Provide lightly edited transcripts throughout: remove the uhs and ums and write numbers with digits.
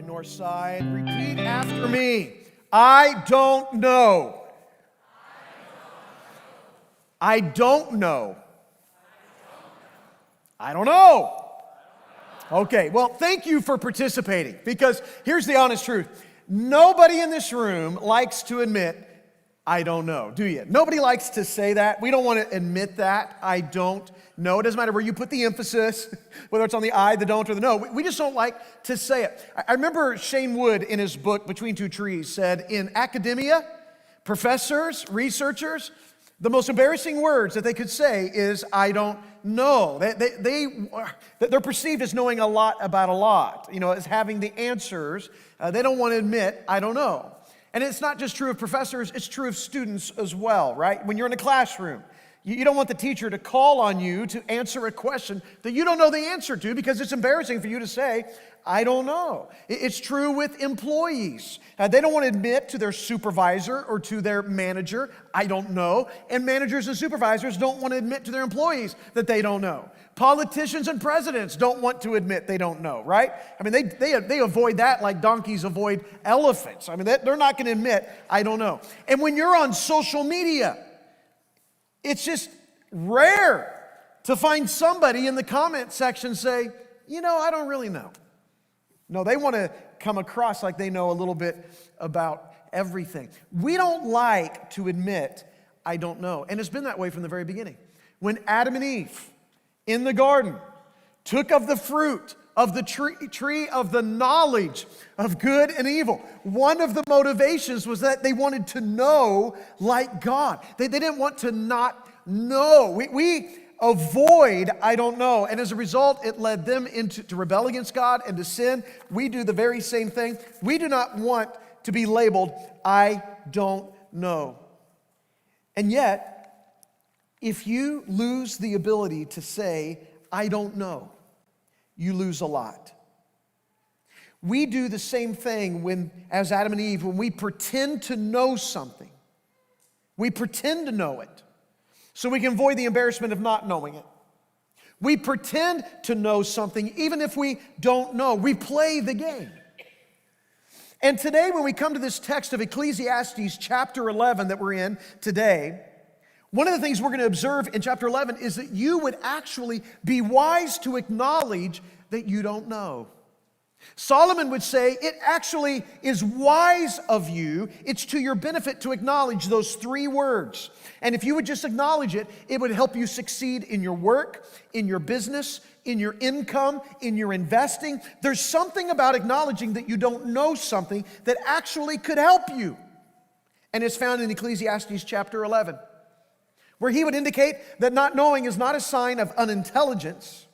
North side, repeat after me. I don't know. I don't know. I don't know. Okay, well, thank you for participating, because here's the honest truth. Nobody in this room likes to admit, I don't know, do you? Nobody likes to say that. We don't want to admit that. I don't know. It doesn't matter where you put the emphasis, whether it's on the I, the don't, or the no. We just don't like to say it. I remember Shane Wood in his book, Between Two Trees, said, in academia, professors, researchers, the most embarrassing words that they could say is, I don't know. They're perceived as knowing a lot about a lot, as having the answers. They don't want to admit, I don't know. And it's not just true of professors, it's true of students as well, right? When you're in a classroom, you don't want the teacher to call on you to answer a question that you don't know the answer to, because it's embarrassing for you to say, I don't know. It's true with employees. They don't want to admit to their supervisor or to their manager, I don't know. And managers and supervisors don't want to admit to their employees that they don't know. Politicians and presidents don't want to admit they don't know, right? I mean, they avoid that like donkeys avoid elephants. I mean, they're not going to admit, I don't know. And when you're on social media, it's just rare to find somebody in the comment section say, I don't really know. No, they want to come across like they know a little bit about everything. We don't like to admit, I don't know. And it's been that way from the very beginning. When Adam and Eve in the garden took of the fruit of the tree of the knowledge of good and evil, one of the motivations was that they wanted to know like God. They didn't want to not know. We avoid, I don't know. And as a result, it led them to rebel against God and to sin. We do the very same thing. We do not want to be labeled, I don't know. And yet, if you lose the ability to say, I don't know, you lose a lot. We do the same thing as Adam and Eve, when we pretend to know something. We pretend to know it so we can avoid the embarrassment of not knowing it. We pretend to know something even if we don't know. We play the game. And today, when we come to this text of Ecclesiastes chapter 11 that we're in today, one of the things we're going to observe in chapter 11 is that you would actually be wise to acknowledge that you don't know. Solomon would say it actually is wise of you, it's to your benefit to acknowledge those three words. And if you would just acknowledge it, it would help you succeed in your work, in your business, in your income, in your investing. There's something about acknowledging that you don't know something that actually could help you. And it's found in Ecclesiastes chapter 11, where he would indicate that not knowing is not a sign of unintelligence.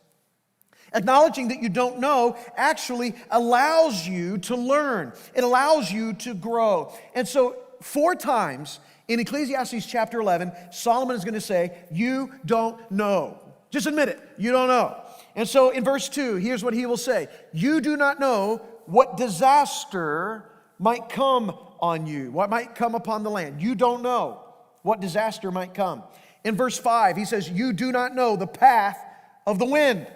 Acknowledging that you don't know actually allows you to learn. It allows you to grow. And so 4 times in Ecclesiastes chapter 11, Solomon is going to say, you don't know. Just admit it. You don't know. And so in verse 2, here's what he will say. You do not know what disaster might come on you, what might come upon the land. You don't know what disaster might come. In verse 5, he says, you do not know the path of the wind.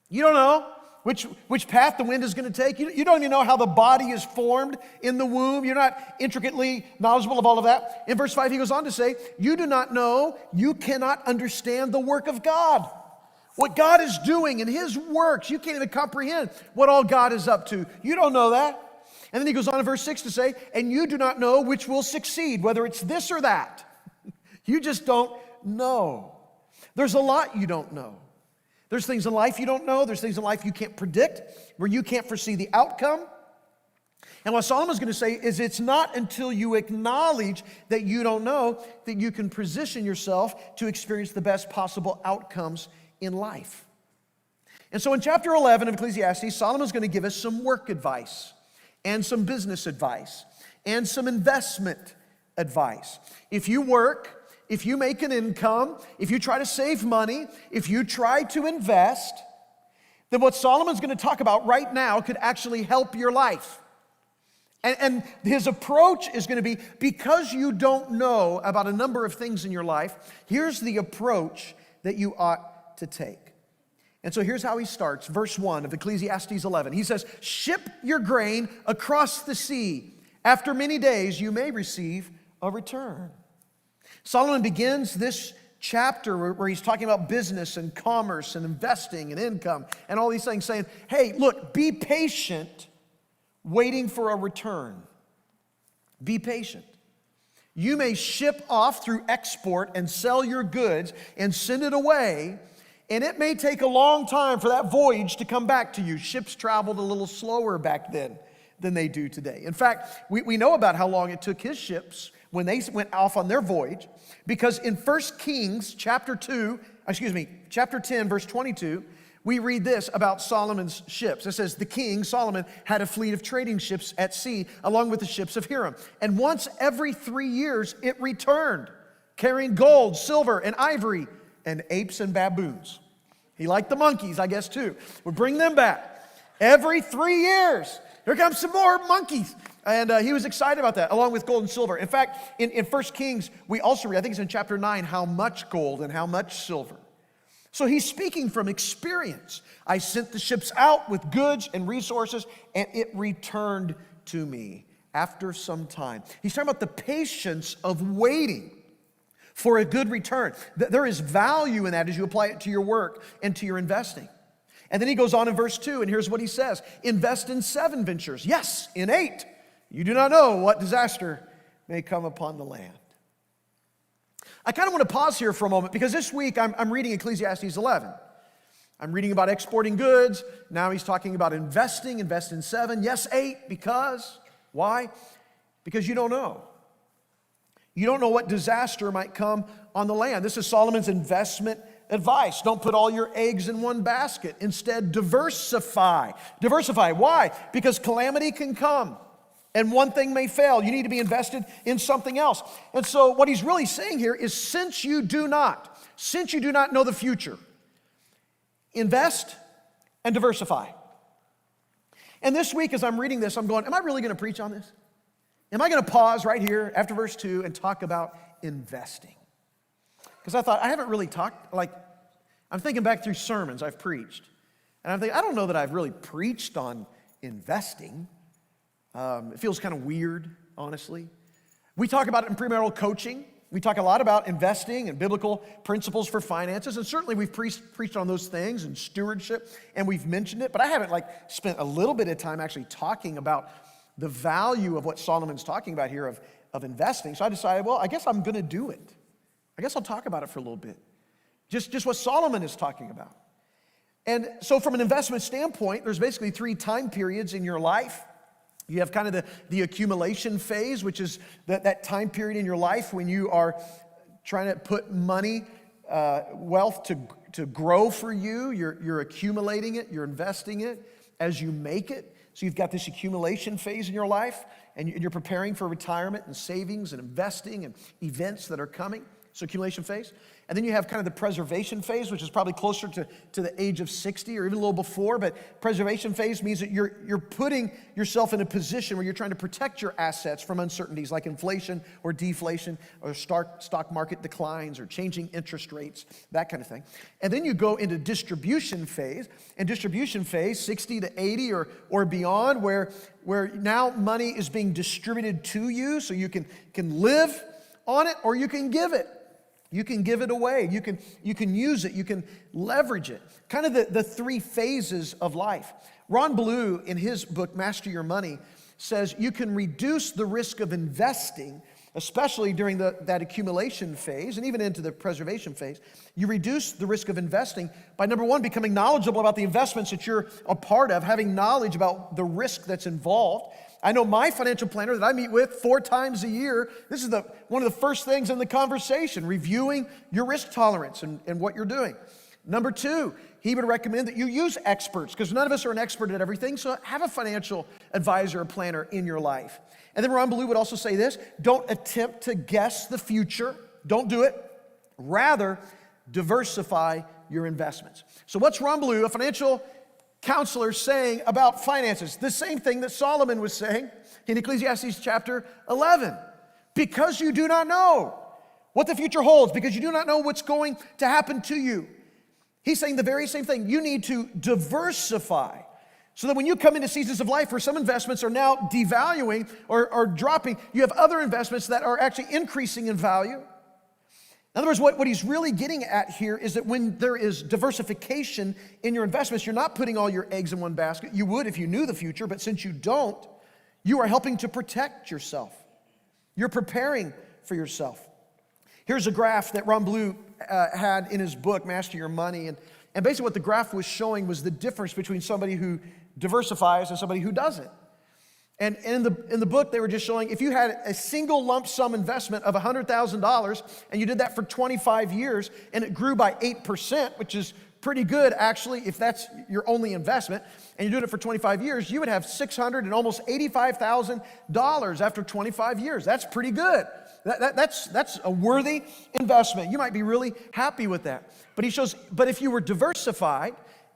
You don't know which path the wind is going to take. You don't even know how the body is formed in the womb. You're not intricately knowledgeable of all of that. In verse 5, he goes on to say, you do not know, you cannot understand the work of God. What God is doing in His works, you can't even comprehend what all God is up to. You don't know that. And then he goes on in verse 6 to say, and you do not know which will succeed, whether it's this or that. You just don't know. There's a lot you don't know. There's things in life you don't know. There's things in life you can't predict, where you can't foresee the outcome. And what Solomon's going to say is it's not until you acknowledge that you don't know that you can position yourself to experience the best possible outcomes in life. And so in chapter 11 of Ecclesiastes, Solomon's going to give us some work advice and some business advice and some investment advice. If you work, if you make an income, if you try to save money, if you try to invest, then what Solomon's going to talk about right now could actually help your life. And his approach is going to be, because you don't know about a number of things in your life, here's the approach that you ought to take. And so here's how he starts, verse 1 of Ecclesiastes 11. He says, ship your grain across the sea. After many days, you may receive a return. Solomon begins this chapter where he's talking about business and commerce and investing and income and all these things, saying, hey, look, be patient, waiting for a return. Be patient. You may ship off through export and sell your goods and send it away, and it may take a long time for that voyage to come back to you. Ships traveled a little slower back then than they do today. In fact, we know about how long it took his ships when they went off on their voyage, because in 1 Kings chapter 10, verse 22, we read this about Solomon's ships. It says, the king, Solomon, had a fleet of trading ships at sea, along with the ships of Hiram. And once every 3 years, it returned, carrying gold, silver, and ivory, and apes and baboons. He liked the monkeys, I guess, too. Would bring them back. Every 3 years, here comes some more monkeys. And he was excited about that, along with gold and silver. In fact, in 1 Kings, we also read, I think it's in chapter 9, how much gold and how much silver. So he's speaking from experience. I sent the ships out with goods and resources, and it returned to me after some time. He's talking about the patience of waiting for a good return. There is value in that as you apply it to your work and to your investing. And then he goes on in verse 2, and here's what he says. Invest in 7 ventures. Yes, in 8. You do not know what disaster may come upon the land. I kind of want to pause here for a moment, because this week I'm reading Ecclesiastes 11. I'm reading about exporting goods. Now he's talking about investing. Invest in 7. Yes, 8. Because. Why? Because you don't know. You don't know what disaster might come on the land. This is Solomon's investment advice. Don't put all your eggs in one basket. Instead, diversify. Diversify. Why? Because calamity can come and one thing may fail. You need to be invested in something else. And so what he's really saying here is, since you do not know the future, invest and diversify. And this week as I'm reading this, I'm going, am I really going to preach on this? Am I going to pause right here after verse 2 and talk about investing? Because I thought, I haven't really talked, I'm thinking back through sermons I've preached. And I'm thinking, I don't know that I've really preached on investing. It feels kind of weird, honestly. We talk about it in premarital coaching. We talk a lot about investing and biblical principles for finances. And certainly we've preached on those things and stewardship, and we've mentioned it. But I haven't spent a little bit of time actually talking about the value of what Solomon's talking about here of investing. So I decided, well, I guess I'm going to do it. I guess I'll talk about it for a little bit. Just what Solomon is talking about. And so from an investment standpoint, there's basically 3 time periods in your life. You have kind of the accumulation phase, which is that time period in your life when you are trying to put money, wealth to grow for you. You're accumulating it, you're investing it as you make it. So you've got this accumulation phase in your life, and you're preparing for retirement and savings and investing and events that are coming. So accumulation phase. And then you have kind of the preservation phase, which is probably closer to the age of 60 or even a little before. But preservation phase means that you're putting yourself in a position where you're trying to protect your assets from uncertainties like inflation or deflation or stock market declines or changing interest rates, that kind of thing. And then you go into distribution phase. And distribution phase, 60 to 80 or beyond, where now money is being distributed to you so you can live on it or you can give it. You can give it away. You can use it. You can leverage it. Kind of the 3 phases of life. Ron Ballou, in his book, Master Your Money, says you can reduce the risk of investing, especially during that accumulation phase and even into the preservation phase. You reduce the risk of investing by, number 1, becoming knowledgeable about the investments that you're a part of, having knowledge about the risk that's involved. I know my financial planner that I meet with 4 times a year, this is one of the first things in the conversation, reviewing your risk tolerance and what you're doing. Number 2, he would recommend that you use experts, because none of us are an expert at everything, so have a financial advisor or planner in your life. And then Ron Ballou would also say this: don't attempt to guess the future. Don't do it. Rather, diversify your investments. So what's Ron Ballou, a financial counselor, saying about finances? The same thing that Solomon was saying in Ecclesiastes chapter 11. Because you do not know what the future holds, because you do not know what's going to happen to you. He's saying the very same thing. You need to diversify so that when you come into seasons of life where some investments are now devaluing or dropping, you have other investments that are actually increasing in value. In other words, what he's really getting at here is that when there is diversification in your investments, you're not putting all your eggs in one basket. You would if you knew the future, but since you don't, you are helping to protect yourself. You're preparing for yourself. Here's a graph that Ron Blue had in his book, Master Your Money. And basically what the graph was showing was the difference between somebody who diversifies and somebody who doesn't. And in the book, they were just showing if you had a single lump sum investment of $100,000 and you did that for 25 years and it grew by 8%, which is pretty good actually if that's your only investment, and you're doing it for 25 years, you would have $600 and almost $85,000 after 25 years. That's pretty good. That's a worthy investment. You might be really happy with that. But he shows, but if you were diversified,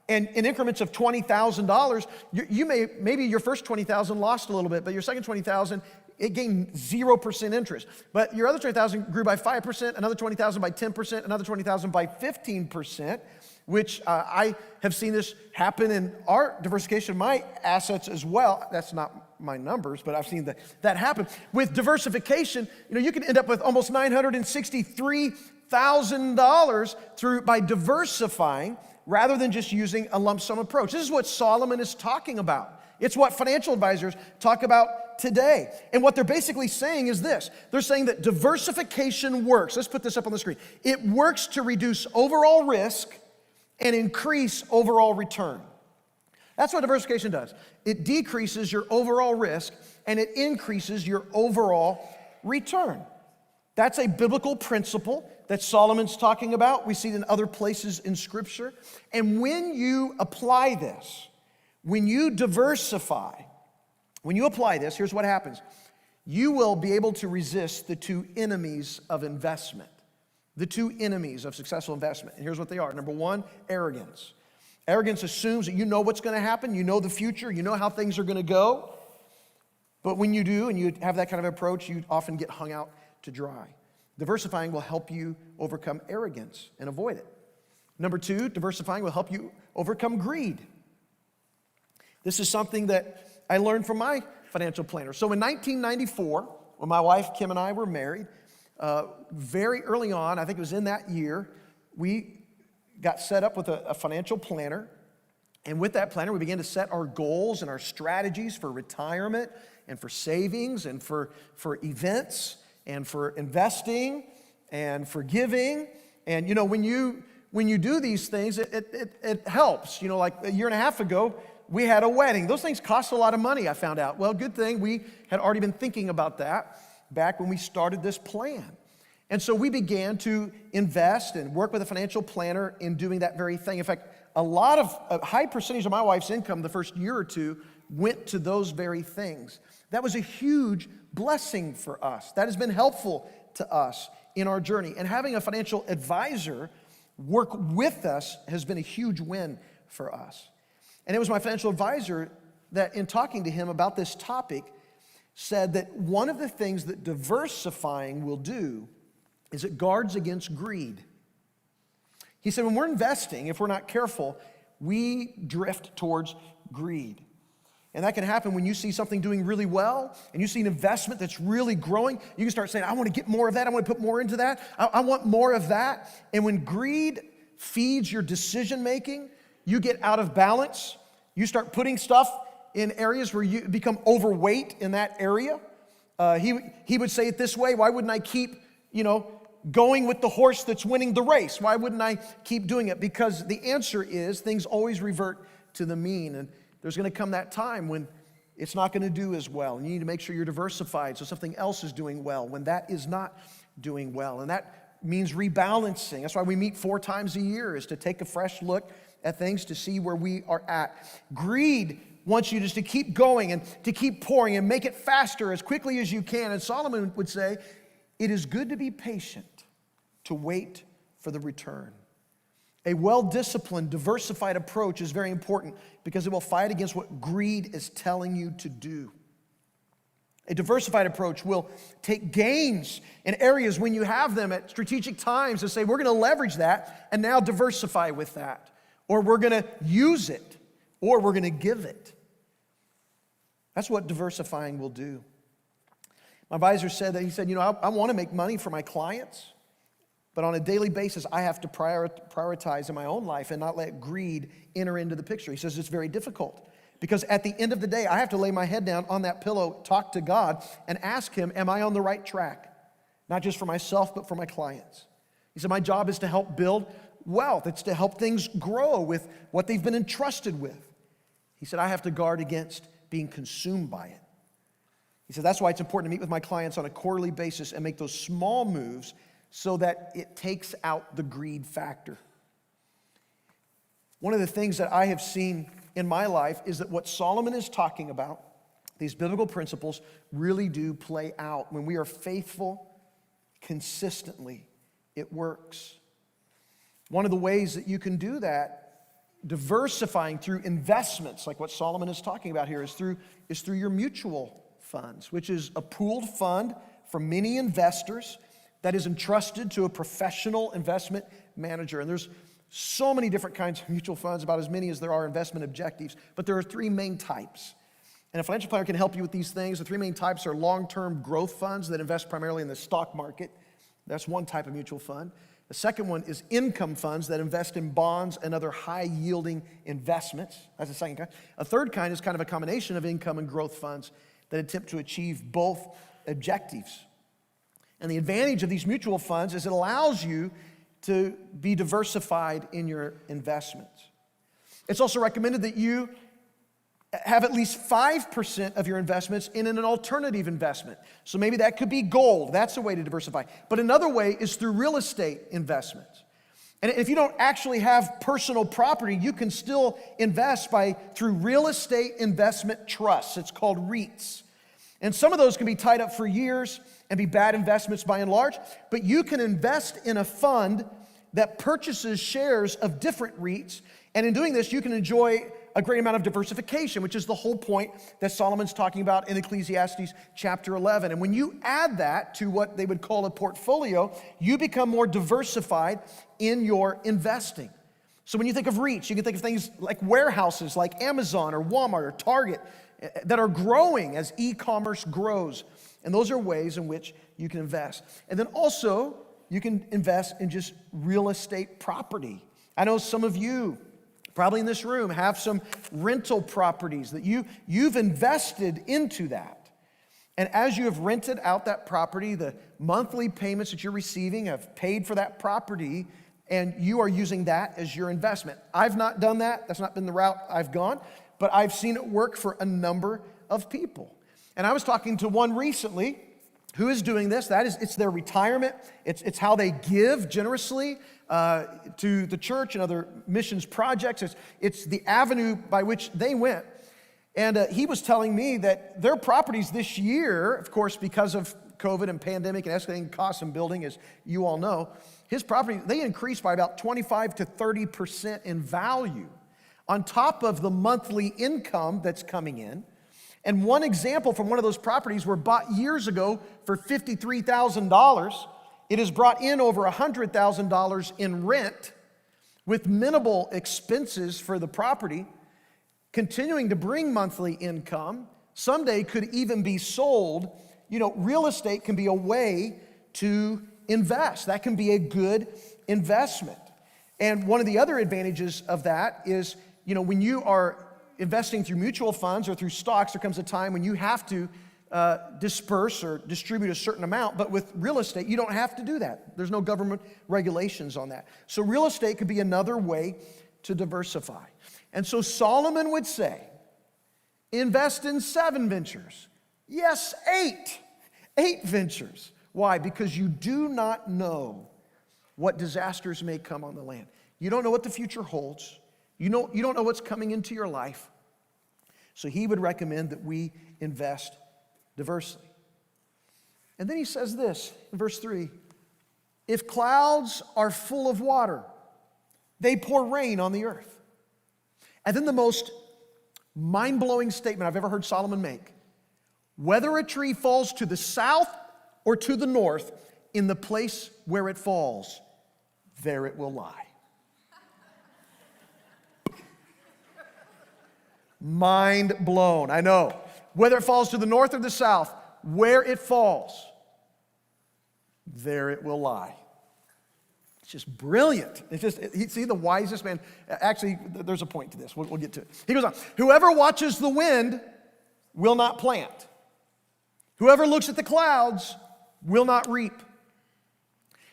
and in increments of $20,000, maybe your first $20,000 lost a little bit, but your second $20,000, it gained 0% interest. But your other $20,000 grew by 5%, another $20,000 by 10%, another $20,000 by 15%, which I have seen this happen in our diversification of my assets as well. That's not my numbers, but I've seen that happen. With diversification, you can end up with almost $963,000 by diversifying, rather than just using a lump sum approach. This is what Solomon is talking about. It's what financial advisors talk about today. And what they're basically saying is this. They're saying that diversification works. Let's put this up on the screen. It works to reduce overall risk and increase overall return. That's what diversification does. It decreases your overall risk and it increases your overall return. That's a biblical principle that Solomon's talking about. We see it in other places in Scripture. And when you apply this, when you diversify, when you apply this, here's what happens. You will be able to resist the two enemies of investment, the two enemies of successful investment. And here's what they are. Number one, arrogance. Arrogance assumes that you know what's going to happen, you know the future, you know how things are going to go. But when you do and you have that kind of approach, you often get hung out to dry. Diversifying will help you overcome arrogance and avoid it. Number two, diversifying will help you overcome greed. This is something that I learned from my financial planner. So in 1994, when my wife Kim and I were married, very early on, I think it was in that year, we got set up with a financial planner. And with that planner, we began to set our goals and our strategies for retirement and for savings and for events and for investing and for giving. And when you do these things, it helps. Like a year and a half ago, we had a wedding. Those things cost a lot of money, I found out. Well, good thing we had already been thinking about that back when we started this plan. And so we began to invest and work with a financial planner in doing that very thing. In fact, a high percentage of my wife's income the first year or two went to those very things. That was a huge blessing for us. That has been helpful to us in our journey. And having a financial advisor work with us has been a huge win for us. And it was my financial advisor that, in talking to him about this topic, said that one of the things that diversifying will do is it guards against greed. He said when we're investing, if we're not careful, we drift towards greed. And that can happen when you see something doing really well and you see an investment that's really growing. You can start saying, I want to get more of that. I want to put more into that. I want more of that. And when greed feeds your decision making, you get out of balance. You start putting stuff in areas where you become overweight in that area. He would say it this way, why wouldn't I keep, going with the horse that's winning the race? Why wouldn't I keep doing it? Because the answer is things always revert to the mean. And there's going to come that time when it's not going to do as well. You need to make sure you're diversified so something else is doing well when that is not doing well. And that means rebalancing. That's why we meet 4 times a year, is to take a fresh look at things to see where we are at. Greed wants you just to keep going and to keep pouring and make it faster as quickly as you can. And Solomon would say, it is good to be patient, to wait for the return. A well-disciplined, diversified approach is very important because it will fight against what greed is telling you to do. A diversified approach will take gains in areas when you have them at strategic times and say, we're going to leverage that and now diversify with that. Or we're going to use it, or we're going to give it. That's what diversifying will do. My advisor said that, he said, I want to make money for my clients, but on a daily basis, I have to prioritize in my own life and not let greed enter into the picture. He says it's very difficult because at the end of the day, I have to lay my head down on that pillow, talk to God, and ask Him, am I on the right track? Not just for myself, but for my clients. He said, my job is to help build wealth. It's to help things grow with what they've been entrusted with. He said, I have to guard against being consumed by it. He said, that's why it's important to meet with my clients on a quarterly basis and make those small moves so that it takes out the greed factor. One of the things that I have seen in my life is that what Solomon is talking about, these biblical principles, really do play out. When we are faithful consistently, it works. One of the ways that you can do that, diversifying through investments, like what Solomon is talking about here, is through your mutual funds, which is a pooled fund from many investors that is entrusted to a professional investment manager. And there's so many different kinds of mutual funds, about as many as there are investment objectives, but there are three main types. And a financial planner can help you with these things. The three main types are long-term growth funds that invest primarily in the stock market. That's one type of mutual fund. The second one is income funds that invest in bonds and other high-yielding investments. That's the second kind. A third kind is kind of a combination of income and growth funds that attempt to achieve both objectives. And the advantage of these mutual funds is it allows you to be diversified in your investments. It's also recommended that you have at least 5% of your investments in an alternative investment. So maybe that could be gold. That's a way to diversify. But another way is through real estate investments. And if you don't actually have personal property, you can still invest through real estate investment trusts. It's called REITs. And some of those can be tied up for years and be bad investments by and large, but you can invest in a fund that purchases shares of different REITs, and in doing this, you can enjoy a great amount of diversification, which is the whole point that Solomon's talking about in Ecclesiastes chapter 11. And when you add that to what they would call a portfolio, you become more diversified in your investing. So when you think of REITs, you can think of things like warehouses like Amazon or Walmart or Target that are growing as e-commerce grows. And those are ways in which you can invest. And then also, you can invest in just real estate property. I know some of you, probably in this room, have some rental properties that you've invested into that. And as you have rented out that property, the monthly payments that you're receiving have paid for that property, and you are using that as your investment. I've not done that. That's not been the route I've gone, but I've seen it work for a number of people. And I was talking to one recently who is doing this. It's their retirement. It's how they give generously to the church and other missions projects. It's the avenue by which they went. And he was telling me that their properties this year, of course, because of COVID and pandemic and escalating costs in building, as you all know, his property, they increased by about 25 to 30% in value on top of the monthly income that's coming in. And one example from one of those properties were bought years ago for $53,000. It has brought in over $100,000 in rent with minimal expenses for the property, continuing to bring monthly income. Someday could even be sold. You know, real estate can be a way to invest. That can be a good investment. And one of the other advantages of that is, you know, when you are investing through mutual funds or through stocks, there comes a time when you have to disperse or distribute a certain amount. But with real estate, you don't have to do that. There's no government regulations on that. So real estate could be another way to diversify. And so Solomon would say, invest in 7 ventures. Yes, 8. 8 ventures. Why? Because you do not know what disasters may come on the land. You don't know what the future holds. You don't know what's coming into your life. So he would recommend that we invest diversely. And then he says this in verse 3, if clouds are full of water, they pour rain on the earth. And then the most mind-blowing statement I've ever heard Solomon make, Whether a tree falls to the south or to the north, in the place where it falls, there it will lie. Mind blown, I know. Whether it falls to the north or the south, where it falls, there it will lie. It's just brilliant. It's just, see, the wisest man. Actually, there's a point to this. We'll get to it. He goes on, whoever watches the wind will not plant. Whoever looks at the clouds will not reap.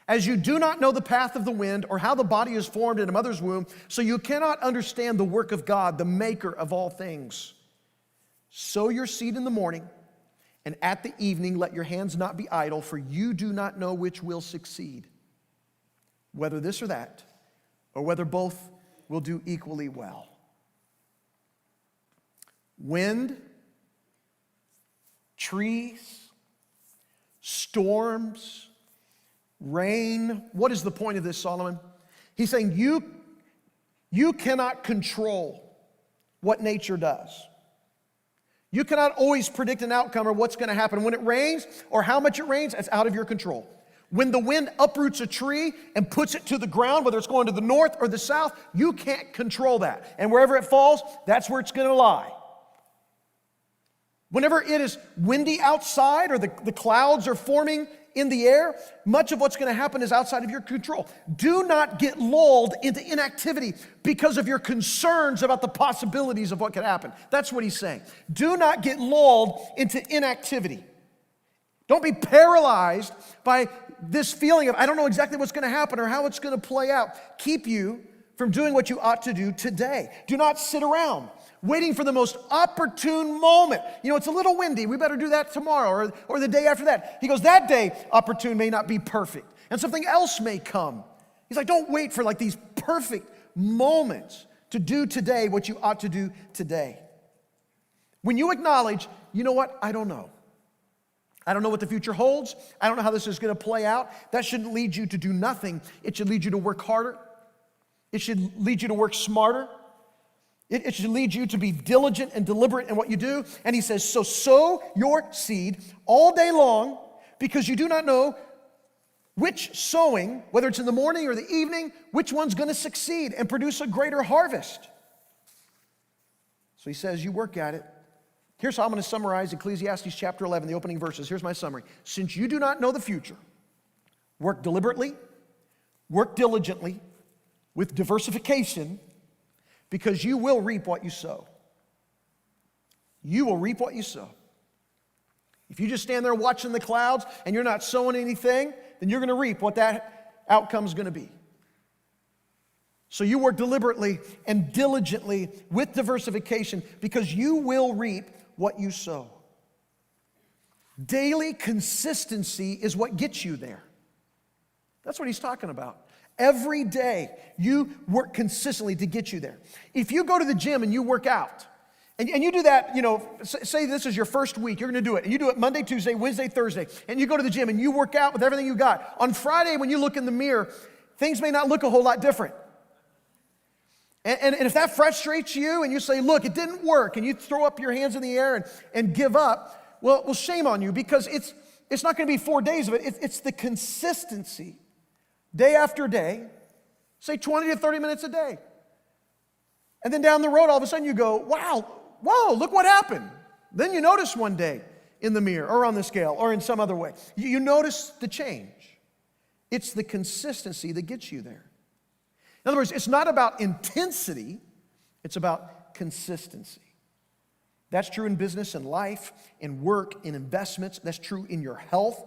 As you do not know the path of the wind or how the body is formed in a mother's womb, so you cannot understand the work of God, the maker of all things. Sow your seed in the morning, and at the evening let your hands not be idle, for you do not know which will succeed, whether this or that, or whether both will do equally well. Wind, trees, storms, rain. What is the point of this, Solomon? He's saying you cannot control what nature does. You cannot always predict an outcome or what's going to happen. When it rains or how much it rains, it's out of your control. When the wind uproots a tree and puts it to the ground, whether it's going to the north or the south, you can't control that. And wherever it falls, that's where it's going to lie. Whenever it is windy outside or the clouds are forming in the air, much of what's going to happen is outside of your control. Do not get lulled into inactivity because of your concerns about the possibilities of what could happen. That's what he's saying. Do not get lulled into inactivity. Don't be paralyzed by this feeling of, I don't know exactly what's going to happen or how it's going to play out. Keep you from doing what you ought to do today. Do not sit around waiting for the most opportune moment. You know, it's a little windy. We better do that tomorrow or the day after that. He goes, that day opportune may not be perfect, and something else may come. He's like, don't wait for like these perfect moments to do today what you ought to do today. When you acknowledge, you know what, I don't know. I don't know what the future holds. I don't know how this is going to play out. That shouldn't lead you to do nothing. It should lead you to work harder. It should lead you to work smarter. It should lead you to be diligent and deliberate in what you do. And he says, so sow your seed all day long, because you do not know which sowing, whether it's in the morning or the evening, which one's going to succeed and produce a greater harvest. So he says, you work at it. Here's how I'm going to summarize Ecclesiastes chapter 11, the opening verses. Here's my summary. Since you do not know the future, work deliberately, work diligently, with diversification, because you will reap what you sow. You will reap what you sow. If you just stand there watching the clouds and you're not sowing anything, then you're going to reap what that outcome is going to be. So you work deliberately and diligently with diversification, because you will reap what you sow. Daily consistency is what gets you there. That's what he's talking about. Every day, you work consistently to get you there. If you go to the gym and you work out, and you do that, you know, say this is your first week, you're going to do it, and you do it Monday, Tuesday, Wednesday, Thursday, and you go to the gym and you work out with everything you got. On Friday, when you look in the mirror, things may not look a whole lot different. And if that frustrates you and you say, look, it didn't work, and you throw up your hands in the air and give up, well, shame on you, because it's not going to be 4 days of it. It's the consistency. Day after day, say 20 to 30 minutes a day. And then down the road, all of a sudden you go, wow, whoa, look what happened. Then you notice one day in the mirror or on the scale or in some other way. You notice the change. It's the consistency that gets you there. In other words, it's not about intensity, it's about consistency. That's true in business and life, in work, in investments. That's true in your health.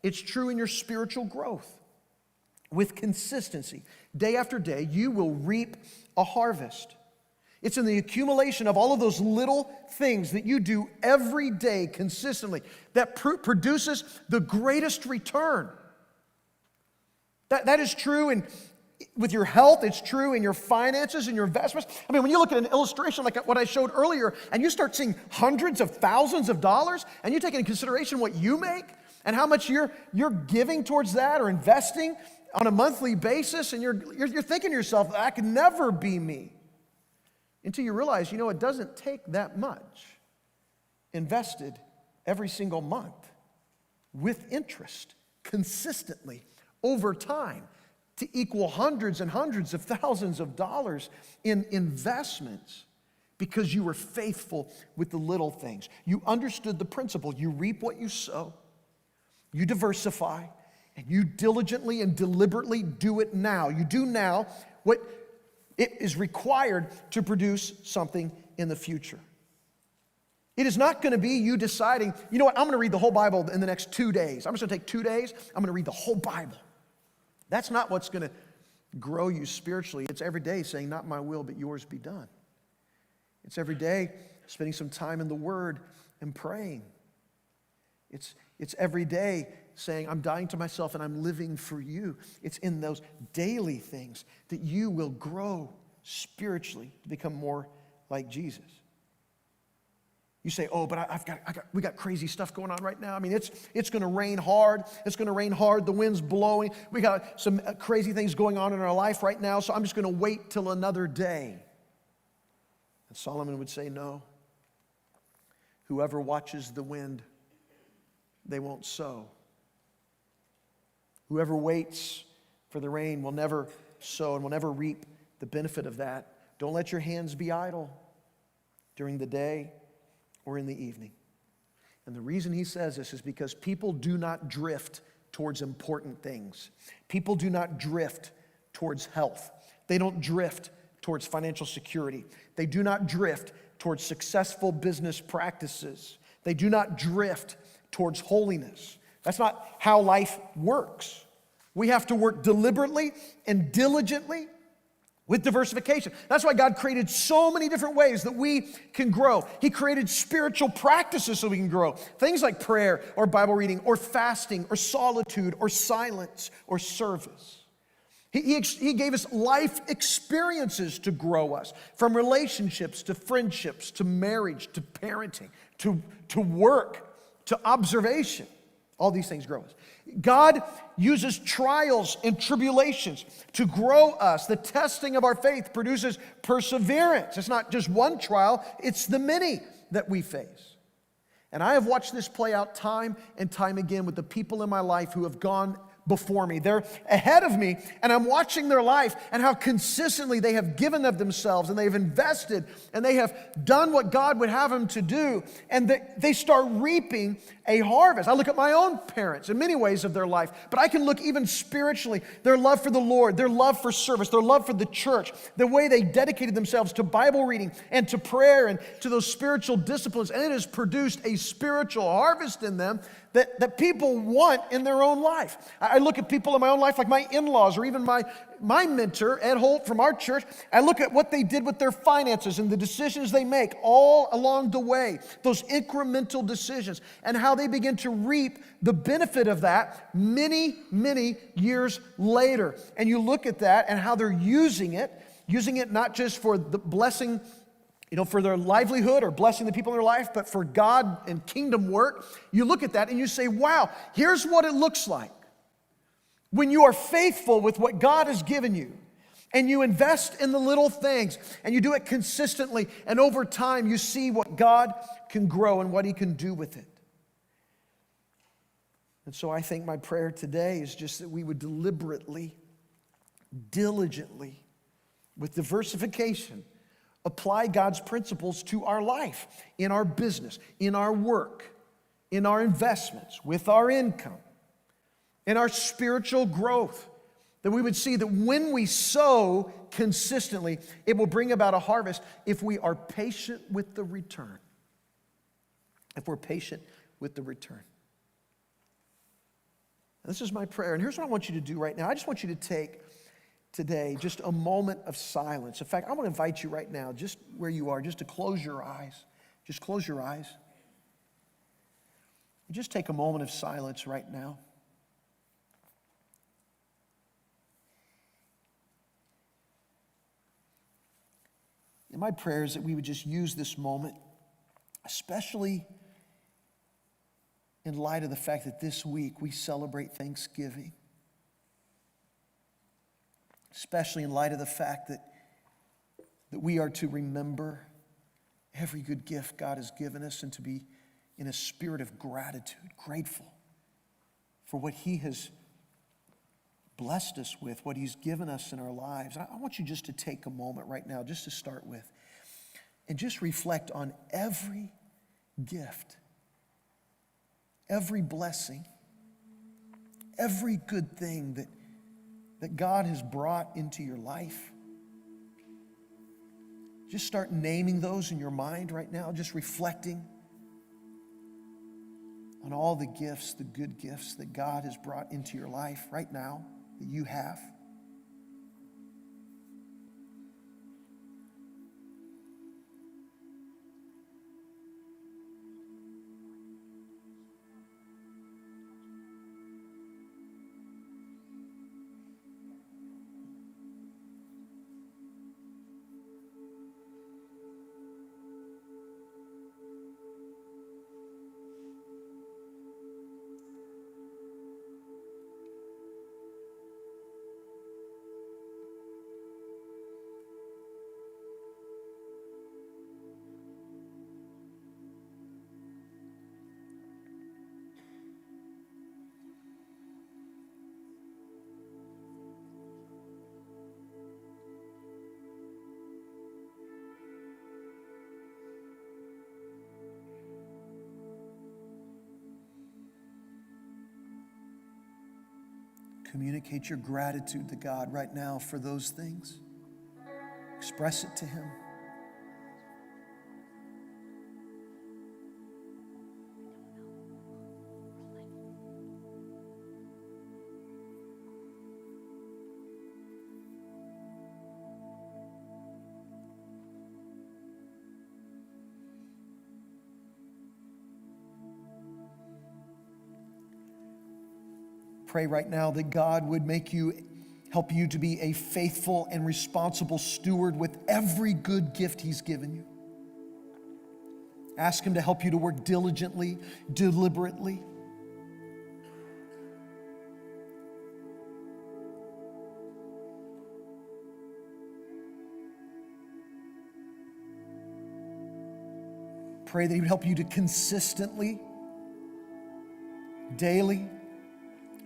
It's true in your spiritual growth. With consistency, day after day, you will reap a harvest. It's in the accumulation of all of those little things that you do every day consistently that produces the greatest return. That is true with your health. It's true in your finances and your investments. I mean, when you look at an illustration like what I showed earlier, and you start seeing hundreds of thousands of dollars, and you take into consideration what you make and how much you're giving towards that or investing on a monthly basis, and you're thinking to yourself, that could never be me. Until you realize, it doesn't take that much invested every single month with interest, consistently, over time, to equal hundreds and hundreds of thousands of dollars in investments because you were faithful with the little things. You understood the principle. You reap what you sow. You diversify, and you diligently and deliberately do it now. You do now what it is required to produce something in the future. It is not going to be you deciding, you know what, I'm going to read the whole Bible in the next 2 days. I'm just going to take 2 days. I'm going to read the whole Bible. That's not what's going to grow you spiritually. It's every day saying, not my will, but yours be done. It's every day spending some time in the Word and praying. It's every day saying, I'm dying to myself and I'm living for you. It's in those daily things that you will grow spiritually to become more like Jesus. You say, oh, but we got crazy stuff going on right now. I mean, it's going to rain hard. It's going to rain hard. The wind's blowing. We got some crazy things going on in our life right now, so I'm just going to wait till another day. And Solomon would say, no. Whoever watches the wind, they won't sow. Whoever waits for the rain will never sow and will never reap the benefit of that. Don't let your hands be idle during the day or in the evening. And the reason he says this is because people do not drift towards important things. People do not drift towards health. They don't drift towards financial security. They do not drift towards successful business practices. They do not drift towards holiness. That's not how life works. We have to work deliberately and diligently with diversification. That's why God created so many different ways that we can grow. He created spiritual practices so we can grow. Things like prayer or Bible reading or fasting or solitude or silence or service. He gave us life experiences to grow us, from relationships to friendships to marriage to parenting to work to observation. All these things grow us. God uses trials and tribulations to grow us. The testing of our faith produces perseverance. It's not just one trial, it's the many that we face. And I have watched this play out time and time again with the people in my life who have gone before me. They're ahead of me, and I'm watching their life and how consistently they have given of themselves, and they've invested, and they have done what God would have them to do, and they start reaping a harvest. I look at my own parents in many ways of their life, but I can look even spiritually, their love for the Lord, their love for service, their love for the church, the way they dedicated themselves to Bible reading and to prayer and to those spiritual disciplines, and it has produced a spiritual harvest in them that people want in their own life. I look at people in my own life, like my in-laws or even my mentor, Ed Holt from our church. I look at what they did with their finances and the decisions they make all along the way, those incremental decisions, and how they begin to reap the benefit of that many, many years later. And you look at that and how they're using it not just for the blessing, for their livelihood or blessing the people in their life, but for God and kingdom work. You look at that and you say, wow, here's what it looks like when you are faithful with what God has given you and you invest in the little things and you do it consistently, and over time you see what God can grow and what He can do with it. And so I think my prayer today is just that we would deliberately, diligently, with diversification, apply God's principles to our life, in our business, in our work, in our investments, with our income, in our spiritual growth. That we would see that when we sow consistently, it will bring about a harvest if we are patient with the return. If we're patient with the return. And this is my prayer. And here's what I want you to do right now. I just want you to take today just a moment of silence. In fact, I want to invite you right now, just where you are, just to close your eyes. Just close your eyes. Just take a moment of silence right now. And my prayer is that we would just use this moment, especially in light of the fact that this week we celebrate Thanksgiving. Especially in light of the fact that we are to remember every good gift God has given us and to be in a spirit of gratitude, grateful for what He has blessed us with, what He's given us in our lives. I want you just to take a moment right now, just to start with, and just reflect on every gift, every blessing, every good thing that God has brought into your life. Just start naming those in your mind right now, just reflecting on all the gifts, the good gifts that God has brought into your life right now, that you have. Communicate your gratitude to God right now for those things. Express it to Him. Pray right now that God would help you to be a faithful and responsible steward with every good gift He's given you. Ask Him to help you to work diligently, deliberately. Pray that He would help you to consistently, daily,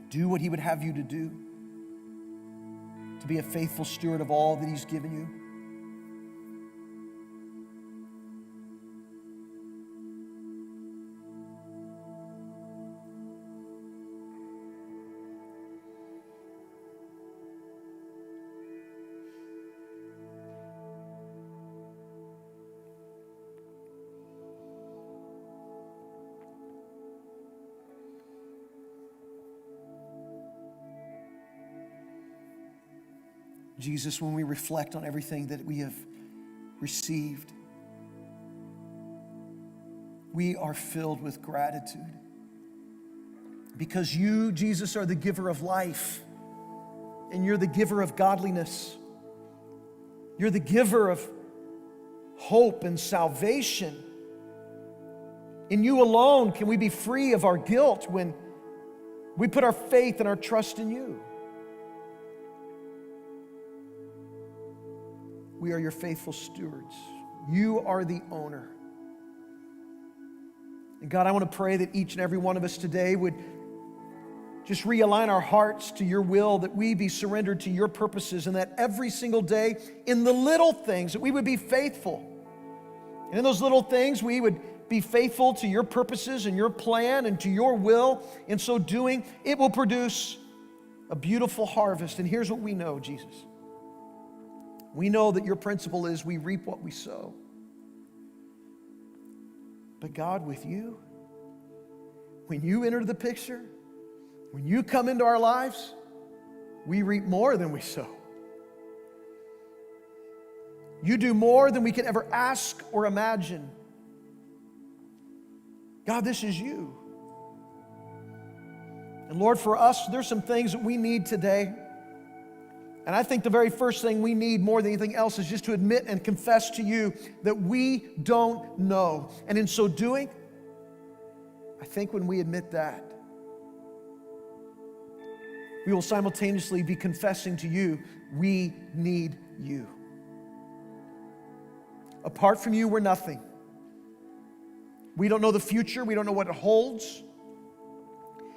do what He would have you to do, to be a faithful steward of all that He's given you. Jesus, when we reflect on everything that we have received, we are filled with gratitude. Because you, Jesus, are the giver of life, and you're the giver of godliness. You're the giver of hope and salvation. In you alone can we be free of our guilt when we put our faith and our trust in you. We are your faithful stewards. You are the owner. And God, I want to pray that each and every one of us today would just realign our hearts to your will, that we be surrendered to your purposes, and that every single day in the little things that we would be faithful. And in those little things we would be faithful to your purposes and your plan and to your will. In so doing, it will produce a beautiful harvest. And here's what we know, Jesus. We know that your principle is we reap what we sow. But God, with you, when you enter the picture, when you come into our lives, we reap more than we sow. You do more than we could ever ask or imagine. God, this is you. And Lord, for us, there's some things that we need today. And I think the very first thing we need more than anything else is just to admit and confess to you that we don't know. And in so doing, I think when we admit that, we will simultaneously be confessing to you, we need you. Apart from you, we're nothing. We don't know the future. We don't know what it holds.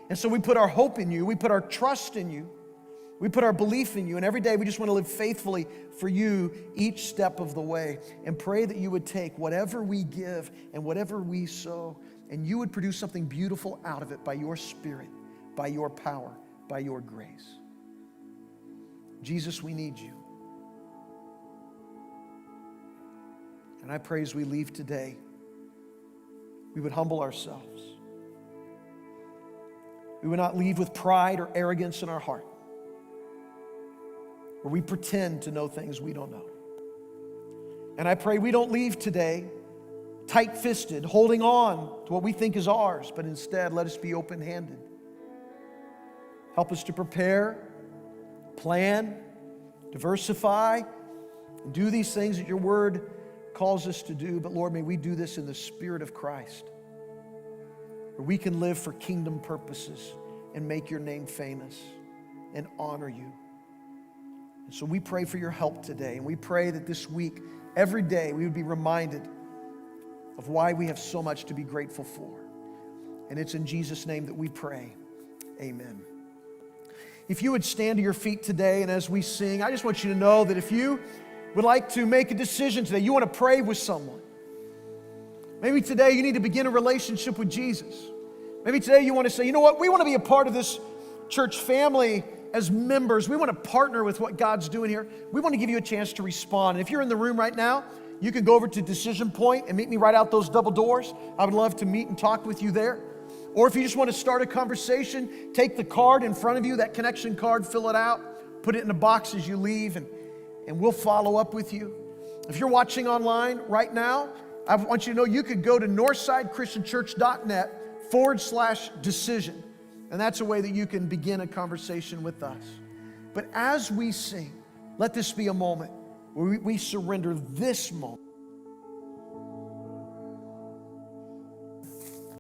And so we put our hope in you. We put our trust in you. We put our belief in you. And every day we just want to live faithfully for you each step of the way. And pray that you would take whatever we give and whatever we sow, and you would produce something beautiful out of it by your Spirit, by your power, by your grace. Jesus, we need you. And I pray as we leave today, we would humble ourselves. We would not leave with pride or arrogance in our heart, where we pretend to know things we don't know. And I pray we don't leave today tight-fisted, holding on to what we think is ours, but instead let us be open-handed. Help us to prepare, plan, diversify, and do these things that your word calls us to do. But Lord, may we do this in the Spirit of Christ, where we can live for kingdom purposes and make your name famous and honor you. And so we pray for your help today, and we pray that this week, every day, we would be reminded of why we have so much to be grateful for. And it's in Jesus' name that we pray. Amen. If you would stand to your feet today, and as we sing, I just want you to know that if you would like to make a decision today, you want to pray with someone. Maybe today you need to begin a relationship with Jesus. Maybe today you want to say, you know what, we want to be a part of this church family as members. We want to partner with what God's doing here. We want to give you a chance to respond. And if you're in the room right now, you can go over to Decision Point and meet me right out those double doors. I would love to meet and talk with you there. Or if you just want to start a conversation, take the card in front of you, that connection card, fill it out, put it in a box as you leave, and we'll follow up with you. If you're watching online right now, I want you to know you could go to northsidechristianchurch.net/decision. And that's a way that you can begin a conversation with us. But as we sing, let this be a moment where we surrender this moment